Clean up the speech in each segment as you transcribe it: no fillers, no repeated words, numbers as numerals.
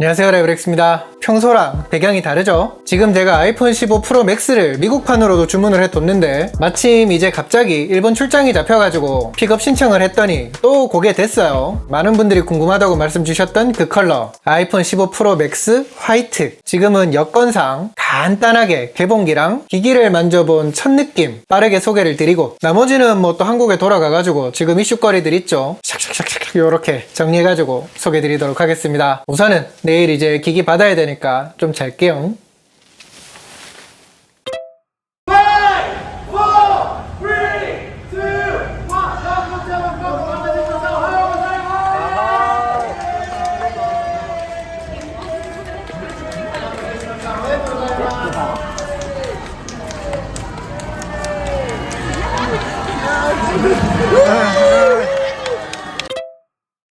안녕하세요, 레브렉스입니다. 평소랑 배경이 다르죠? 지금 제가 아이폰 15 프로 맥스를 미국판으로도 주문을 해뒀는데 마침 이제 갑자기 일본 출장이 잡혀가지고 픽업 신청을 했더니 또 그게 됐어요. 많은 분들이 궁금하다고 말씀 주셨던 그 컬러 아이폰 15 프로 맥스 화이트. 지금은 여건상 간단하게 개봉기랑 기기를 만져본 첫 느낌 빠르게 소개를 드리고, 나머지는 뭐 또 한국에 돌아가가지고 지금 이슈거리들 있죠, 샥샥샥샥 요렇게 정리해가지고 소개드리도록 하겠습니다. 우선은 내일 이제 기기 받아야 되니까 좀 잘게요.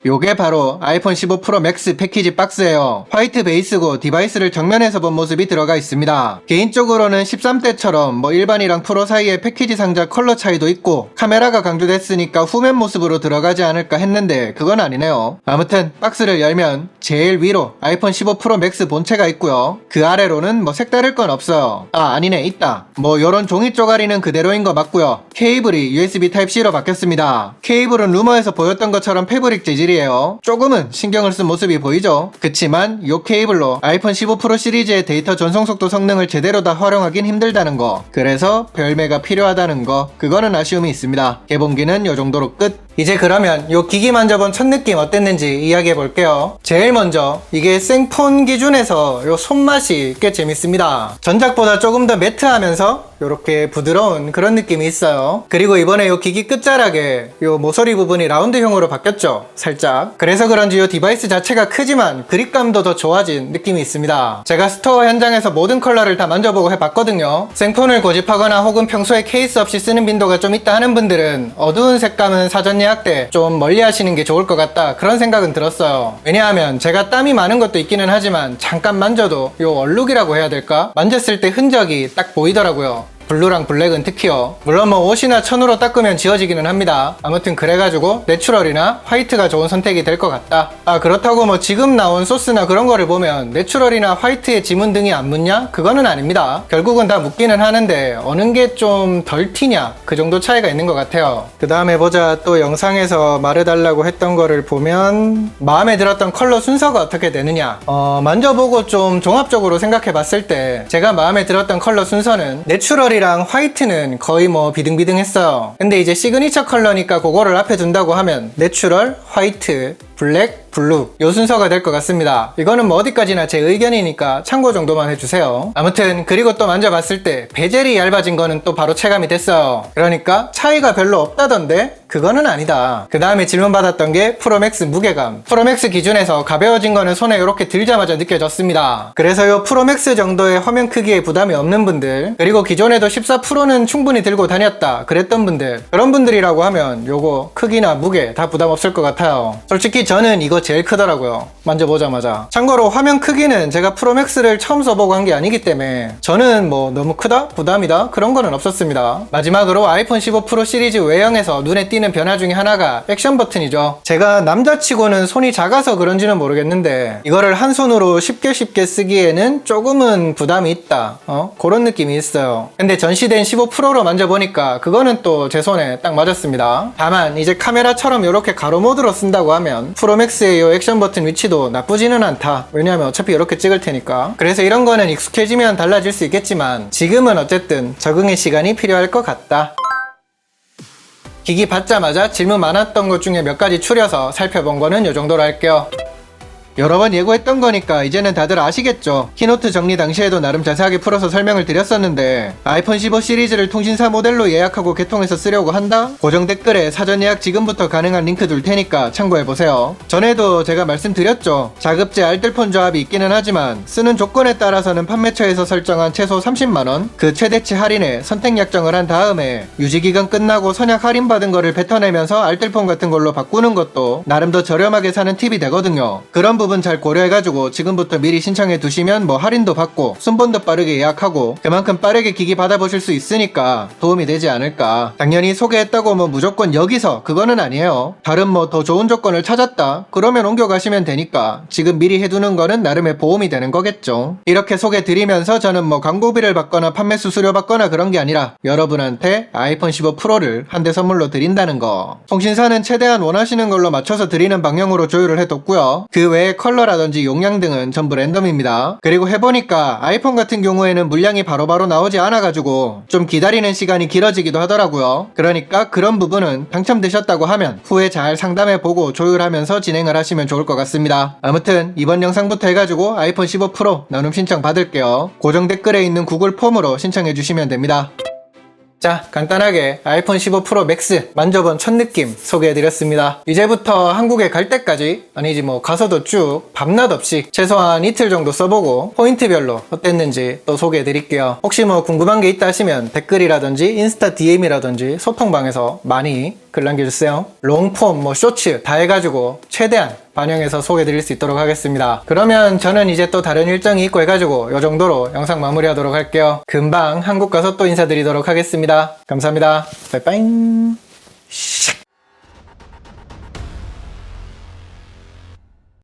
요게 바로 아이폰 15 프로 맥스 패키지 박스예요. 화이트 베이스고 디바이스를 정면에서 본 모습이 들어가 있습니다. 개인적으로는 13대처럼 뭐 일반이랑 프로 사이에 패키지 상자 컬러 차이도 있고 카메라가 강조됐으니까 후면 모습으로 들어가지 않을까 했는데 그건 아니네요. 아무튼 박스를 열면 제일 위로 아이폰 15 프로 맥스 본체가 있고요. 그 아래로는 뭐 색다를 건 없어요. 아니네, 있다. 뭐 요런 종이 쪼가리는 그대로인 거 맞고요. 케이블이 USB Type-C로 바뀌었습니다. 케이블은 루머에서 보였던 것처럼 패브릭 재질이 조금은 신경을 쓴 모습이 보이죠. 그치만 요 케이블로 아이폰 15 프로 시리즈의 데이터 전송 속도 성능을 제대로 다 활용하긴 힘들다는 거, 그래서 별매가 필요하다는 거, 그거는 아쉬움이 있습니다. 개봉기는 요 정도로 끝. 이제 그러면 요 기기 만져본 첫 느낌 어땠는지 이야기해 볼게요. 제일 먼저 이게 생폰 기준에서 요 손맛이 꽤 재밌습니다. 전작보다 조금 더 매트하면서 요렇게 부드러운 그런 느낌이 있어요. 그리고 이번에 요 기기 끝자락에 요 모서리 부분이 라운드형으로 바뀌었죠, 살짝. 그래서 그런지 요 디바이스 자체가 크지만 그립감도 더 좋아진 느낌이 있습니다. 제가 스토어 현장에서 모든 컬러를 다 만져보고 해봤거든요. 생폰을 고집하거나 혹은 평소에 케이스 없이 쓰는 빈도가 좀 있다 하는 분들은 어두운 색감은 사전 예약 때 좀 멀리 하시는 게 좋을 것 같다, 그런 생각은 들었어요. 왜냐하면 제가 땀이 많은 것도 있기는 하지만 잠깐 만져도 요 얼룩이라고 해야 될까? 만졌을 때 흔적이 딱 보이더라고요. 블루랑 블랙은 특히요. 물론 뭐 옷이나 천으로 닦으면 지워지기는 합니다. 아무튼 그래가지고 내추럴이나 화이트가 좋은 선택이 될 것 같다. 그렇다고 뭐 지금 나온 소스나 그런 거를 보면 내추럴이나 화이트의 지문 등이 안 묻냐? 그거는 아닙니다. 결국은 다 묻기는 하는데 어느 게 좀 덜 튀냐, 그 정도 차이가 있는 것 같아요. 그 다음에 보자. 또 영상에서 말해달라고 했던 거를 보면 마음에 들었던 컬러 순서가 어떻게 되느냐, 만져보고 좀 종합적으로 생각해 봤을 때 제가 마음에 들었던 컬러 순서는 내추럴이 랑 화이트는 거의 뭐 비등비등했어요. 근데 이제 시그니처 컬러니까 그거를 앞에 둔다고 하면 내추럴, 화이트, 블랙, 블루 요 순서가 될 것 같습니다. 이거는 뭐 어디까지나 제 의견이니까 참고 정도만 해주세요. 아무튼 그리고 또 만져봤을 때 베젤이 얇아진 거는 또 바로 체감이 됐어요. 그러니까 차이가 별로 없다던데 그거는 아니다. 그 다음에 질문받았던 게 프로맥스 무게감. 프로맥스 기준에서 가벼워진 거는 손에 이렇게 들자마자 느껴졌습니다. 그래서 요 프로맥스 정도의 화면 크기에 부담이 없는 분들, 그리고 기존에도 14 프로는 충분히 들고 다녔다 그랬던 분들, 그런 분들이라고 하면 요거 크기나 무게 다 부담 없을 것 같아요. 솔직히 저는 이거 제일 크더라고요, 만져보자마자. 참고로 화면 크기는 제가 프로맥스를 처음 써보고 한 게 아니기 때문에 저는 뭐 너무 크다? 부담이다? 그런 거는 없었습니다. 마지막으로 아이폰 15 프로 시리즈 외형에서 눈에 띄는 변화 중에 하나가 액션 버튼이죠. 제가 남자치고는 손이 작아서 그런지는 모르겠는데 이거를 한 손으로 쉽게 쓰기에는 조금은 부담이 있다, 그런 느낌이 있어요. 근데 전시된 15 프로로 만져보니까 그거는 또 제 손에 딱 맞았습니다. 다만 이제 카메라처럼 이렇게 가로 모드로 쓴다고 하면 프로맥스의 이 액션 버튼 위치도 나쁘지는 않다. 왜냐하면 어차피 이렇게 찍을 테니까. 그래서 이런 거는 익숙해지면 달라질 수 있겠지만 지금은 어쨌든 적응의 시간이 필요할 것 같다. 기기 받자마자 질문 많았던 것 중에 몇 가지 추려서 살펴본 거는 이 정도로 할게요. 여러 번 예고했던 거니까 이제는 다들 아시겠죠? 키노트 정리 당시에도 나름 자세하게 풀어서 설명을 드렸었는데 아이폰 15 시리즈를 통신사 모델로 예약하고 개통해서 쓰려고 한다? 고정 댓글에 사전 예약 지금부터 가능한 링크 둘 테니까 참고해보세요. 전에도 제가 말씀드렸죠. 자급제 알뜰폰 조합이 있기는 하지만 쓰는 조건에 따라서는 판매처에서 설정한 최소 30만원 그 최대치 할인에 선택 약정을 한 다음에 유지기간 끝나고 선약 할인받은 거를 뱉어내면서 알뜰폰 같은 걸로 바꾸는 것도 나름 더 저렴하게 사는 팁이 되거든요. 그런 부분 잘 고려해가지고 지금부터 미리 신청해 두시면 뭐 할인도 받고 순번도 빠르게 예약하고 그만큼 빠르게 기기 받아보실 수 있으니까 도움이 되지 않을까. 당연히 소개했다고 뭐 무조건 여기서 그거는 아니에요. 다른 뭐 더 좋은 조건을 찾았다 그러면 옮겨가시면 되니까 지금 미리 해두는 거는 나름의 보험이 되는 거겠죠. 이렇게 소개 드리면서 저는 뭐 광고비를 받거나 판매 수수료 받거나 그런 게 아니라 여러분한테 아이폰 15 프로를 한 대 선물로 드린다는 거. 통신사는 최대한 원하시는 걸로 맞춰서 드리는 방향으로 조율을 해뒀고요. 그 외에 컬러라든지 용량 등은 전부 랜덤입니다. 그리고 해보니까 아이폰 같은 경우에는 물량이 바로바로 나오지 않아가지고 좀 기다리는 시간이 길어지기도 하더라고요. 그러니까 그런 부분은 당첨되셨다고 하면 후에 잘 상담해보고 조율하면서 진행을 하시면 좋을 것 같습니다. 아무튼 이번 영상부터 해가지고 아이폰 15 프로 나눔 신청 받을게요. 고정 댓글에 있는 구글 폼으로 신청해주시면 됩니다. 자, 간단하게 아이폰 15 프로 맥스 만져본 첫 느낌 소개해드렸습니다. 이제부터 한국에 갈 때까지 아니지 뭐 가서도 쭉 밤낮 없이 최소한 이틀 정도 써보고 포인트별로 어땠는지 또 소개해드릴게요. 혹시 뭐 궁금한 게 있다 하시면 댓글이라든지 인스타 DM이라든지 소통방에서 많이 글 남겨주세요. 롱폼 뭐 쇼츠 다 해가지고 최대한 반영해서 소개해드릴 수 있도록 하겠습니다. 그러면 저는 이제 또 다른 일정이 있고 해가지고 이 정도로 영상 마무리하도록 할게요. 금방 한국 가서 또 인사드리도록 하겠습니다. 감사합니다. 빠이빠이.